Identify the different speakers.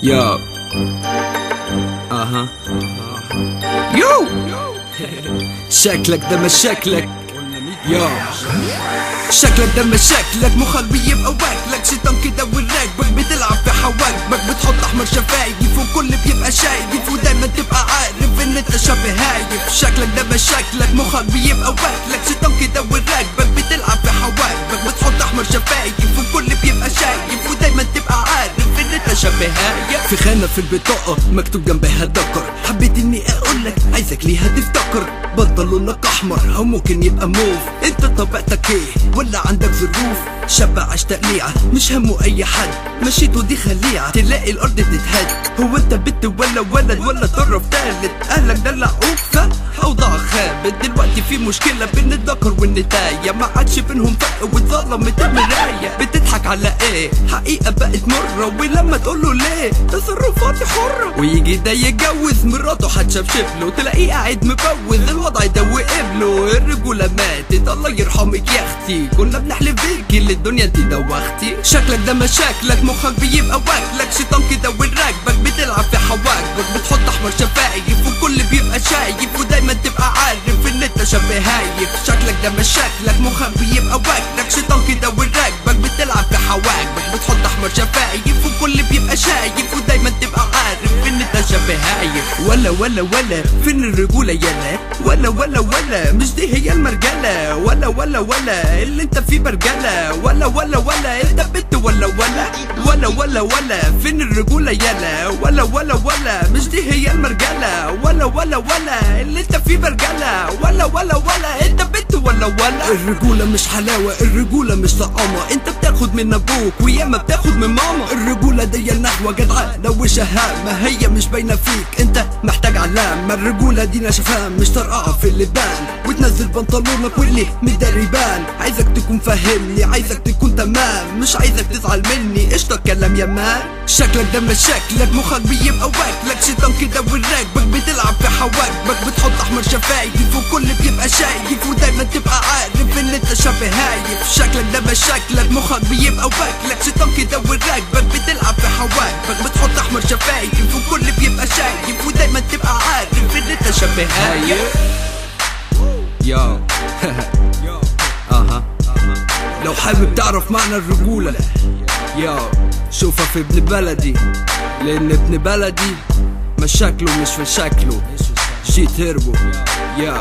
Speaker 1: يو اها يو شكلك ده مش شكلك يو شكلك ده مش شكلك، مخك بيبقى واكلك شيطان كده وراكبك بتلعب في حواجبك، بتحط احمر شفايف والكل بيبقى شايف ودايما تبقى عارف ان انت شبه هايف. شكلك ده مش شكلك، مخك بيبقى واكلك شيطان كده وراكبك بتلعب في حواجبك، بتحط احمر شفايف والكل بيبقى شايف ودايما تبقى عارف ان انت شبه هايف. في خانة في البطاقة مكتوب جنبها دكر، حبيت اني اقولك عايزك ليها تفتكر، بنطلونك احمر او ممكن يبقى موف، انت طبيعتك ايه ولا عندك ظروف؟ شاب عاش تقليعة مش همه اي حد، مشيته دي خليعة تلاقي الارض بتتهد. هو انت بنت ولا ولد ولا طرف تالت؟ اهلك دلعوك فاوضاع خابت، دلوقتي في مشكلة بين الذكر والنتاية، ما عادش بينهم فرق واتظلمت المراية. بتضحك على ايه؟ حقيقة بقت مرة، ولما تقوله ليه تصرفاتي حرة، ويجي ده يتجوز مراته هتشبشبله تلاقيه قاعد مبوز، الوضع ده وقبله. الرجولة ماتت الله يرحمك يا اختي، كنا بنحلف بيكي اللي الدنيا انتي دوختي. شكلك ده مشاكلك، مخك بيبقى واكلك شيطان كده وراكبك بتلعب في حواجبك، بتحط احمر شفايف والكل بيبقى شايف ودايما تبقى عارف ان انت شبه هايف. شكلك ده مشاكلك، مخك بيبقى واكلك شيطان كده وراكبك بتلعب في حواجبك، بتحط احمر شفايف والكل بيبقى شايف ودايما تبقى عارف ان انت شبه هايف. ولا فين الرجولة يلا؟ ولا مش دي هي المرجلة؟ ولا اللي انت فيه برجلة؟ ولا انت بنت ولا فين الرجولة يلا؟ ولا مش دي هي المرجلة؟ ولا اللي انت فيه برجلة؟ ولا انت بنت ولا الرجولة مش حلاوة، الرجولة مش طعامة، انت بتاخد من ابوك وياما بتاخد من ماما. الرجولة دي النخوة جدعانة وشهامة، هي مش باينة فيك انت محتاج علامة. الرجولة دي نشفان مش طرقعة في اللبان، وتنزل بنطلونك واللي مداري بان. عايزك تكون فاهمني، عايزك تكون تمام، مش عايزك تزعل مني قشطة الكلام يا مان. شكلك ده مش شكلك، مخك بيبقى واكلك شيطان كده وراكبك بتلعب في حواجبك، بتحط احمر شفايف والكل بيبقى شايف ودايما تبقى عارف ان انت شبه هايف. شكلك ده مش شكلك، مخك بيبقى واكلك شيطان كده وراكبك بتلعب في حواجبك، بتحط احمر شفايف والكل بيبقى شايف ودايما تبقى عارف ان انت شبه هايف. يو اها لو حابب تعرف معنى الرجولة يو شوفها في ابن بلدي، لان ابن بلدي مشاكله مش في شكله. جيت هربو يو